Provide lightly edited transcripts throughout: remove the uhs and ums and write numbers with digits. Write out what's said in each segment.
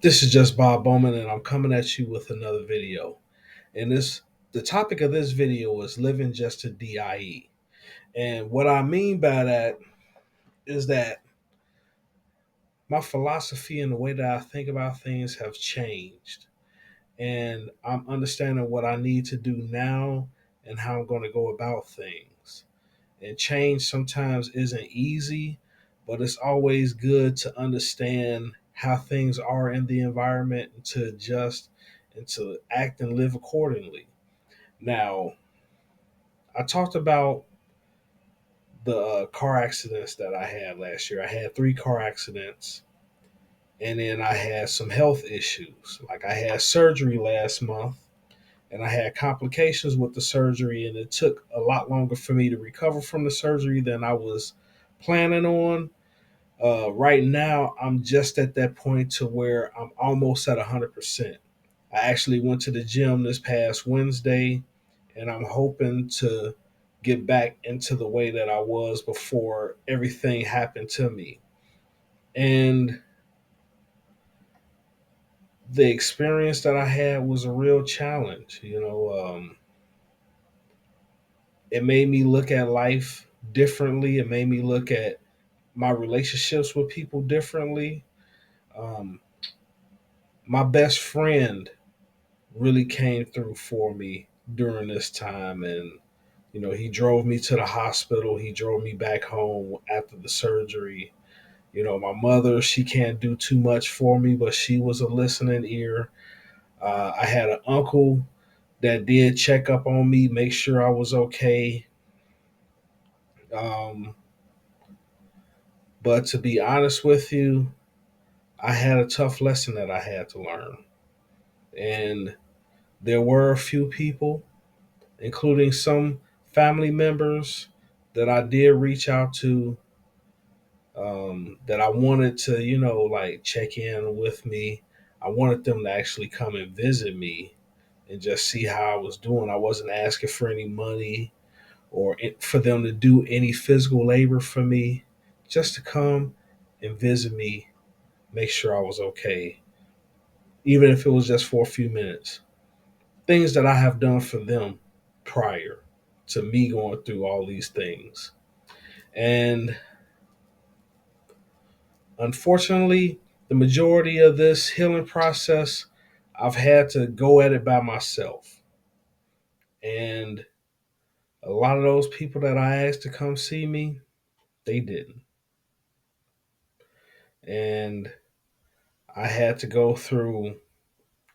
This is just Bob Bowman, and I'm coming at you with another video. And the topic of this video is living just to DIE. And what I mean by that is that my philosophy and the way that I think about things have changed. And I'm understanding what I need to do now and how I'm going to go about things. And change sometimes isn't easy, but it's always good to understand how things are in the environment and to adjust and to act and live accordingly. Now, I talked about the car accidents that I had last year. I had three car accidents, and then I had some health issues. Like I had surgery last month, and I had complications with the surgery, and it took a lot longer for me to recover from the surgery than I was planning on. Right now, I'm just at that point to where I'm almost at 100%. I actually went to the gym this past Wednesday, and I'm hoping to get back into the way that I was before everything happened to me. And the experience that I had was a real challenge. It made me look at life differently. It made me look at my relationships with people differently. Um, my best friend really came through for me during this time, and he drove me to the hospital. He drove me back home after the surgery. My mother, she can't do too much for me, but she was a listening ear. I had an uncle that did check up on me, make sure I was okay. um, but to be honest with you, I had a tough lesson that I had to learn. And there were a few people, including some family members, that I did reach out to, that I wanted to, like check in with me. I wanted them to actually come and visit me and just see how I was doing. I wasn't asking for any money or for them to do any physical labor for me, just to come and visit me, make sure I was okay, even if it was just for a few minutes. Things that I have done for them prior to me going through all these things. And unfortunately, the majority of this healing process, I've had to go at it by myself. And a lot of those people that I asked to come see me, they didn't. And I had to go through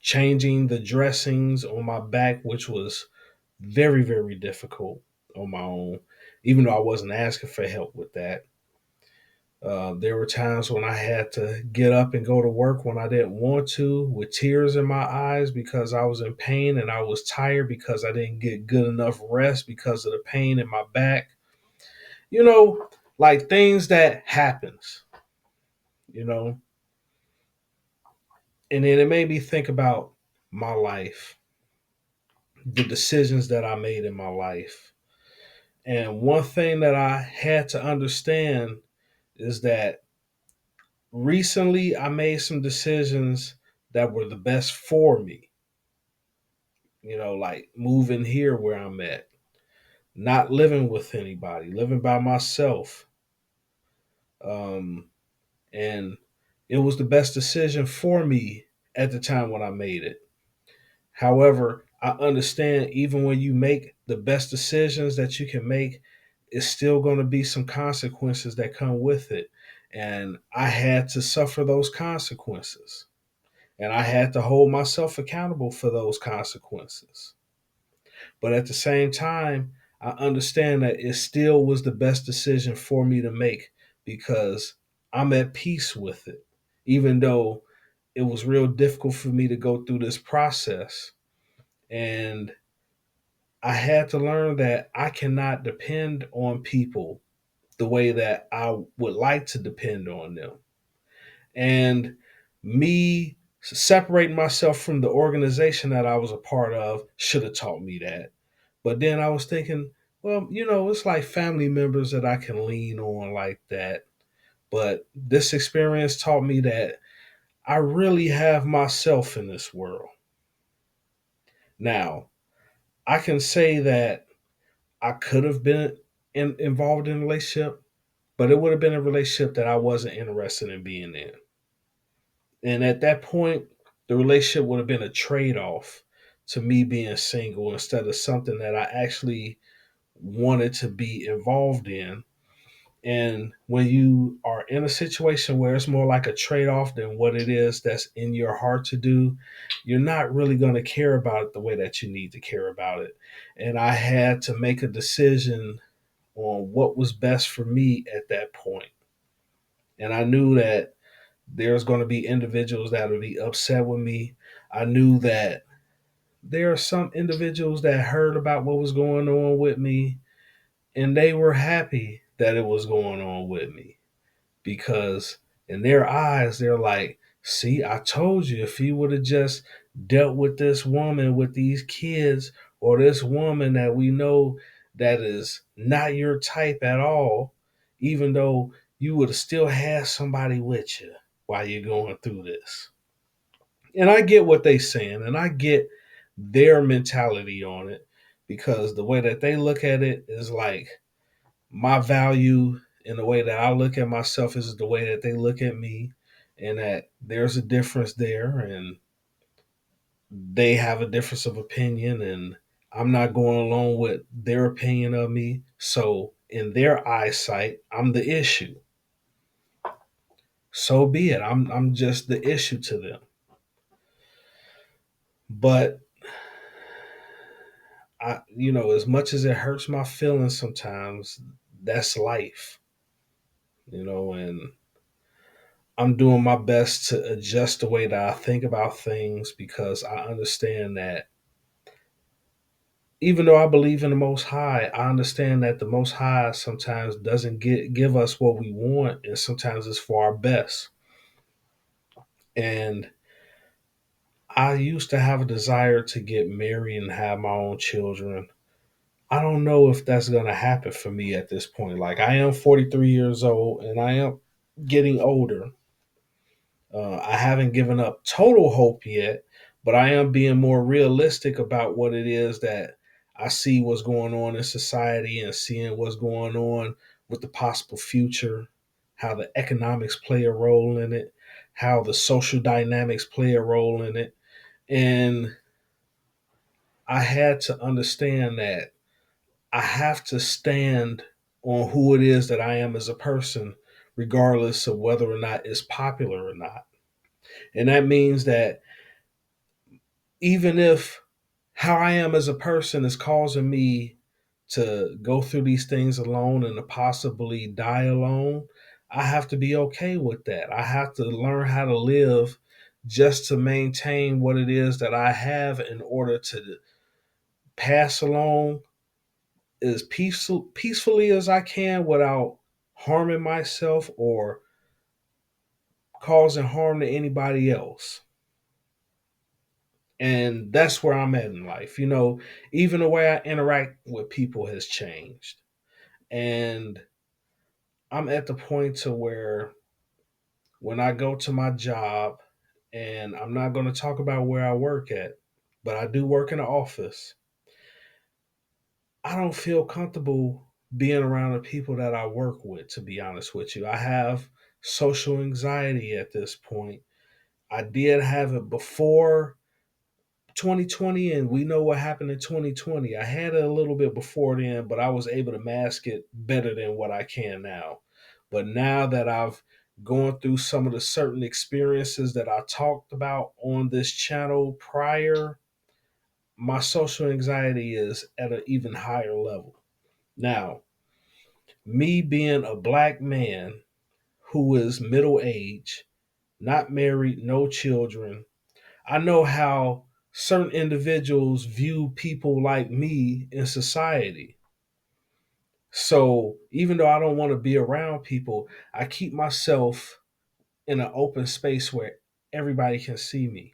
changing the dressings on my back, which was very, very difficult on my own, even though I wasn't asking for help with that. There were times when I had to get up and go to work when I didn't want to, with tears in my eyes because I was in pain and I was tired because I didn't get good enough rest because of the pain in my back. You know, like things that happens, you know. And then it made me think about my life, the decisions that I made in my life. And one thing that I had to understand is that recently I made some decisions that were the best for me. Like moving here where I'm at, not living with anybody, living by myself. Um, and it was the best decision for me at the time when I made it. However, I understand even when you make the best decisions that you can make, it's still going to be some consequences that come with it. And I had to suffer those consequences. And I had to hold myself accountable for those consequences. But at the same time, I understand that it still was the best decision for me to make because I'm at peace with it. Even though it was real difficult for me to go through this process. And I had to learn that I cannot depend on people the way that I would like to depend on them. And me separating myself from the organization that I was a part of should have taught me that. But then I was thinking, well, it's like family members that I can lean on like that. But this experience taught me that I really have myself in this world. Now, I can say that I could have been involved in a relationship, but it would have been a relationship that I wasn't interested in being in. And at that point, the relationship would have been a trade off to me being single instead of something that I actually wanted to be involved in. And when you are in a situation where it's more like a trade off than what it is that's in your heart to do, you're not really going to care about it the way that you need to care about it. And I had to make a decision on what was best for me at that point. And I knew that there's going to be individuals that will be upset with me. I knew that there are some individuals that heard about what was going on with me and they were happy that it was going on with me because in their eyes, they're like, see, I told you if he would have just dealt with this woman with these kids or this woman that we know that is not your type at all, even though you would have still had somebody with you while you're going through this. And I get what they are saying and I get their mentality on it because the way that they look at it is like my value and the way that I look at myself is the way that they look at me, and that there's a difference there, and they have a difference of opinion, and I'm not going along with their opinion of me. So, in their eyesight, I'm the issue. So be it. I'm just the issue to them. But as much as it hurts my feelings sometimes, that's life. And I'm doing my best to adjust the way that I think about things because I understand that even though I believe in the Most High, I understand that the Most High sometimes doesn't give us what we want, and sometimes it's for our best. And I used to have a desire to get married and have my own children. I don't know if that's going to happen for me at this point. Like, I am 43 years old and I am getting older. I haven't given up total hope yet, but I am being more realistic about what it is that I see what's going on in society and seeing what's going on with the possible future, how the economics play a role in it, how the social dynamics play a role in it. And I had to understand that I have to stand on who it is that I am as a person, regardless of whether or not it's popular or not. And that means that even if how I am as a person is causing me to go through these things alone and to possibly die alone, I have to be okay with that. I have to learn how to live just to maintain what it is that I have in order to pass along as peacefully as I can without harming myself or causing harm to anybody else. And that's where I'm at in life. Even the way I interact with people has changed. And I'm at the point to where when I go to my job, and I'm not going to talk about where I work at, but I do work in an office. I don't feel comfortable being around the people that I work with, to be honest with you. I have social anxiety at this point. I did have it before 2020, and we know what happened in 2020. I had it a little bit before then, but I was able to mask it better than what I can now. But now that I've gone through some of the certain experiences that I talked about on this channel prior, my social anxiety is at an even higher level. Now, me being a black man who is middle age, not married, no children, I know how certain individuals view people like me in society. So even though I don't want to be around people, I keep myself in an open space where everybody can see me.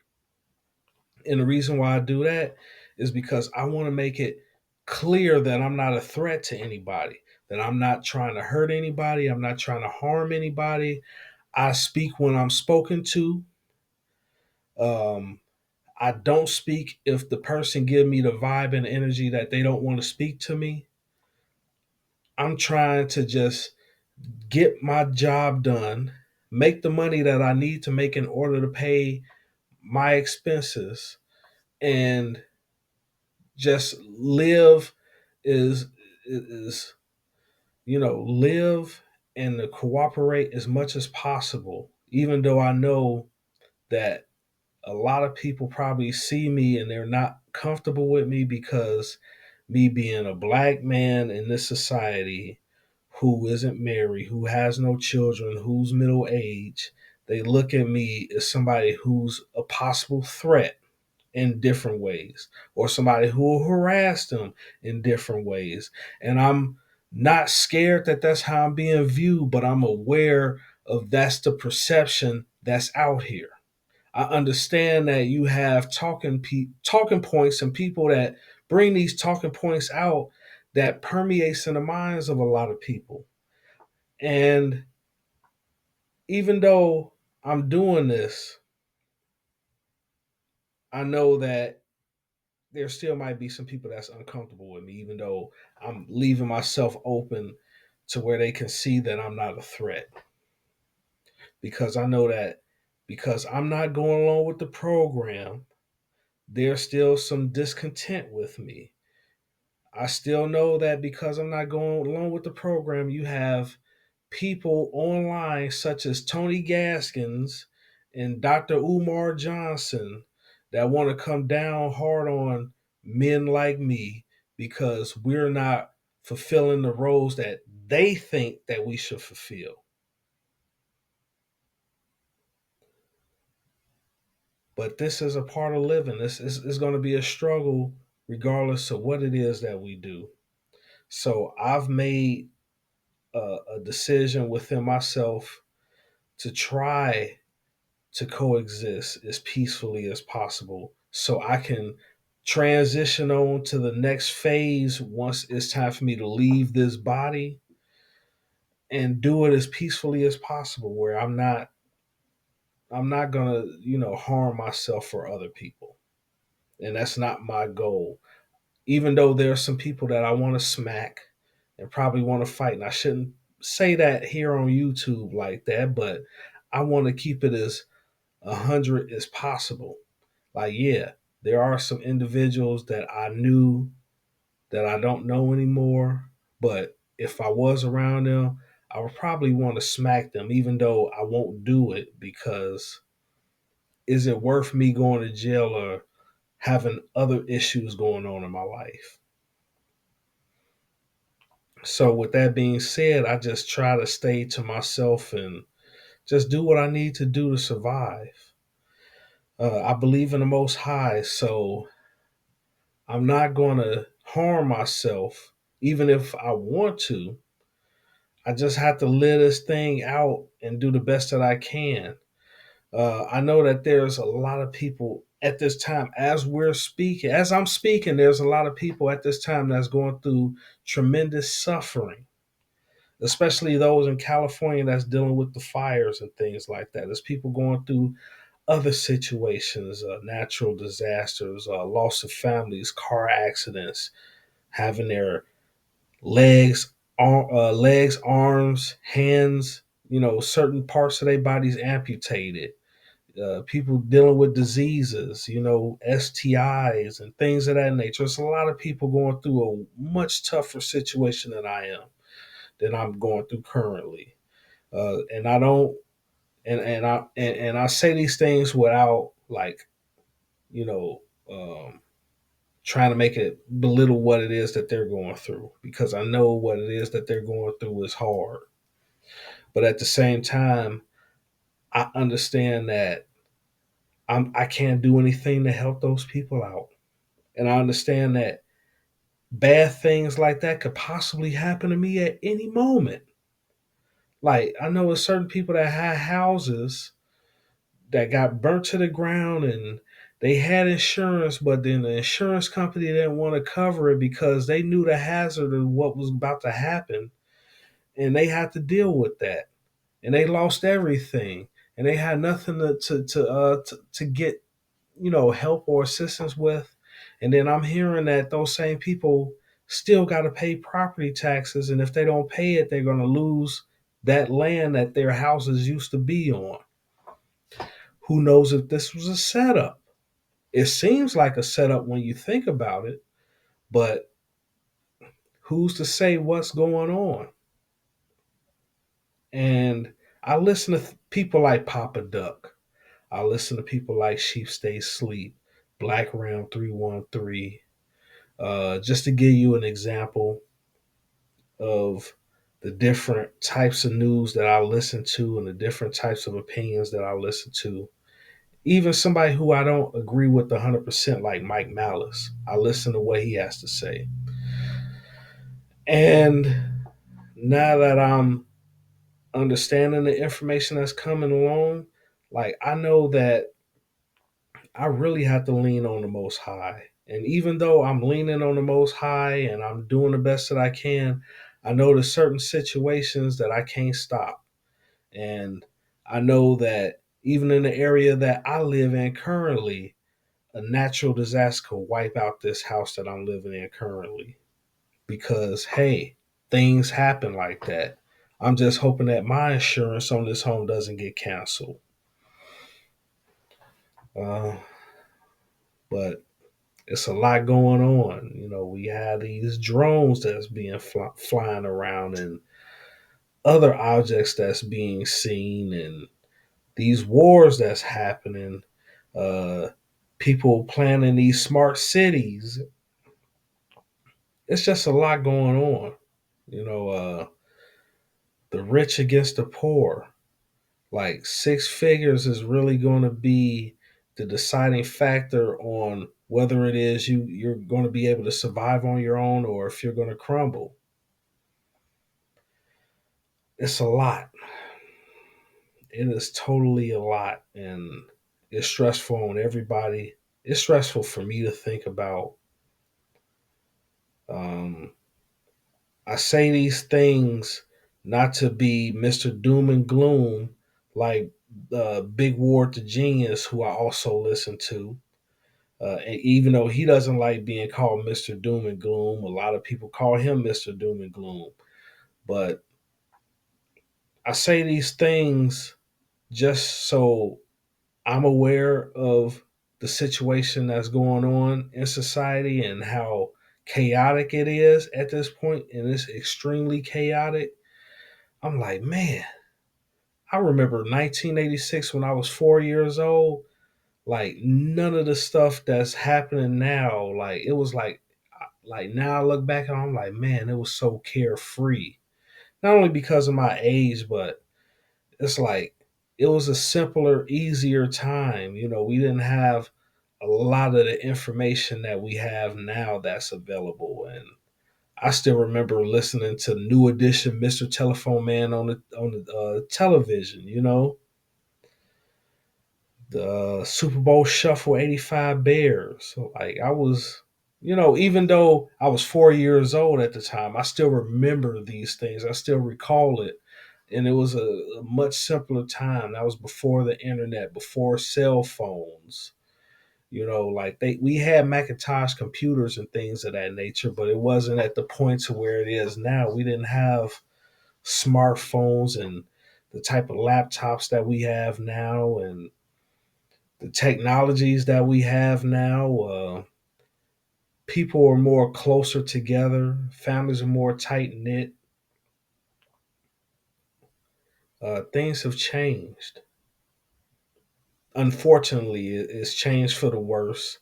And the reason why I do that is because I want to make it clear that I'm not a threat to anybody, that I'm not trying to hurt anybody, I'm not trying to harm anybody. I speak when I'm spoken to, Um, I don't speak if the person give me the vibe and energy that they don't want to speak to me. I'm trying to just get my job done, make the money that I need to make in order to pay my expenses, and just live is live and to cooperate as much as possible, even though I know that a lot of people probably see me and they're not comfortable with me because me being a black man in this society who isn't married, who has no children, who's middle age, they look at me as somebody who's a possible threat in different ways, or somebody who will harass them in different ways. And I'm not scared that that's how I'm being viewed, but I'm aware of that's the perception that's out here. I understand that you have talking points and people that bring these talking points out that permeates in the minds of a lot of people. And even though I'm doing this, I know that there still might be some people that's uncomfortable with me, even though I'm leaving myself open to where they can see that I'm not a threat. Because I know that because I'm not going along with the program, there's still some discontent with me. I still know that because I'm not going along with the program, you have people online such as Tony Gaskins and Dr. Umar Johnson that want to come down hard on men like me because we're not fulfilling the roles that they think that we should fulfill. But this is a part of living. This is going to be a struggle regardless of what it is that we do. So I've made a decision within myself to try to coexist as peacefully as possible so I can transition on to the next phase once it's time for me to leave this body and do it as peacefully as possible where I'm not going to, harm myself for other people. And that's not my goal. Even though there are some people that I want to smack and probably want to fight, and I shouldn't say that here on YouTube like that, but I want to keep it as 100 as possible. Like, yeah, there are some individuals that I knew that I don't know anymore, but if I was around them, I would probably want to smack them, even though I won't do it because is it worth me going to jail or having other issues going on in my life? So, with that being said, I just try to stay to myself and just do what I need to do to survive. I believe in the Most High, so I'm not going to harm myself, even if I want to. I just have to live this thing out and do the best that I can. I know that there's a lot of people at this time, as I'm speaking, there's a lot of people at this time that's going through tremendous suffering, especially those in California that's dealing with the fires and things like that. There's people going through other situations, natural disasters, loss of families, car accidents, having their legs, arms, hands, certain parts of their bodies amputated. People dealing with diseases, STIs and things of that nature. It's a lot of people going through a much tougher situation than I'm going through currently. And I don't, and I say these things without like, you know, um, trying to make it belittle what it is that they're going through because I know what it is that they're going through is hard. But at the same time, I understand that I can't do anything to help those people out. And I understand that bad things like that could possibly happen to me at any moment. Like, I know there's certain people that had houses that got burnt to the ground and they had insurance, but then the insurance company didn't want to cover it because they knew the hazard of what was about to happen and they had to deal with that and they lost everything. and they had nothing to get, help or assistance with. And then I'm hearing that those same people still got to pay property taxes, and if they don't pay it, they're going to lose that land that their houses used to be on. Who knows if this was a setup? It seems like a setup when you think about it, but who's to say what's going on? And I listen to people like Papa Duck. I listen to people like Sheep Stay Sleep, Black Ram 313. Just to give you an example of the different types of news that I listen to and the different types of opinions that I listen to. Even somebody who I don't agree with 100%, like Mike Malice, I listen to what he has to say. And now that I'm understanding the information that's coming along, like I know that I really have to lean on the Most High. And even though I'm leaning on the Most High and I'm doing the best that I can, I know there's certain situations that I can't stop. And I know that even in the area that I live in currently, a natural disaster could wipe out this house that I'm living in currently. Because, hey, things happen like that. I'm just hoping that my insurance on this home doesn't get canceled. Uh, but it's a lot going on. We have these drones that's being flying around and other objects that's being seen, and these wars that's happening. Uh, People planning these smart cities. It's just a lot going on. You know, the rich against the poor. Like six figures is really going to be the deciding factor on whether it is you're going to be able to survive on your own or if you're going to crumble. It's a lot. It is totally a lot, and it's stressful on everybody. It's stressful for me to think about. um, I say these things not to be Mr. Doom and Gloom, like Big Ward the Genius, who I also listen to. And even though he doesn't like being called Mr. Doom and Gloom, a lot of people call him Mr. Doom and Gloom. But I say these things just so I'm aware of the situation that's going on in society and how chaotic it is at this point, and it's extremely chaotic. I'm like, man, I remember 1986 when I was 4 years old. Like none of the stuff that's happening now, like it was like now I look back and I'm like, man, it was so carefree. Not only because of my age, but it's like it was a simpler, easier time. We didn't have a lot of the information that we have now that's available. And I still remember listening to New Edition, Mr. Telephone Man on the television. The Super Bowl Shuffle '85 Bears. So like I was, even though I was 4 years old at the time, I still remember these things. I still recall it. And it was a much simpler time. That was before the internet, before cell phones. Like we had Macintosh computers and things of that nature, but it wasn't at the point to where it is now. We didn't have smartphones and the type of laptops that we have now, and the technologies that we have now. People are more closer together. Families are more tight knit. Things have changed. Unfortunately, it's changed for the worse.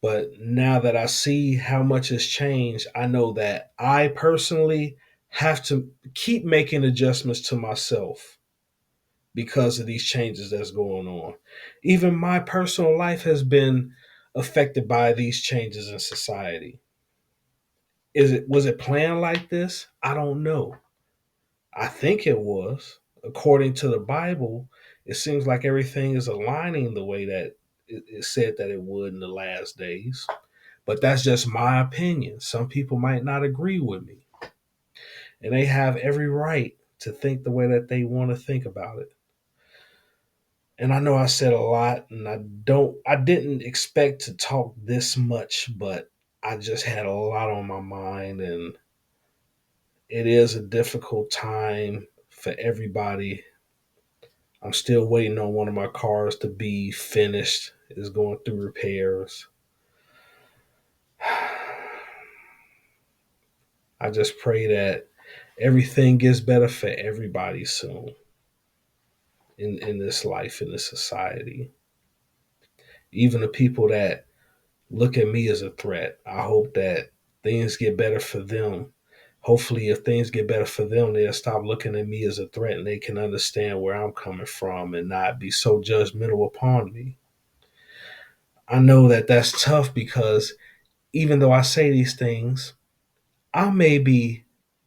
But now that I see how much has changed, I know that I personally have to keep making adjustments to myself because of these changes that's going on. Even my personal life has been affected by these changes in society. Was it planned like this? I don't know. I think it was. According to the Bible, it seems like everything is aligning the way that it said that it would in the last days. But that's just my opinion. Some people might not agree with me. And they have every right to think the way that they want to think about it. And I know I said a lot, and I didn't expect to talk this much, but I just had a lot on my mind, and it is a difficult time for everybody. I'm still waiting on one of my cars to be finished. It's going through repairs. I just pray that everything gets better for everybody soon in this life, in this society. Even the people that look at me as a threat, I hope that things get better for them. Hopefully, if things get better for them, they'll stop looking at me as a threat and they can understand where I'm coming from and not be so judgmental upon me. I know that that's tough because even though I say these things, I may be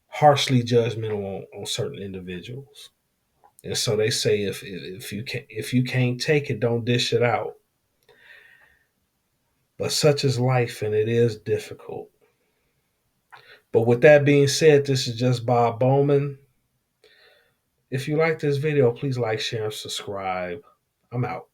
harshly judgmental on certain individuals. And so they say if you can't take it, don't dish it out. But such is life, and it is difficult. But with that being said, this is just Bob Bowman. If you like this video, please like, share, and subscribe. I'm out.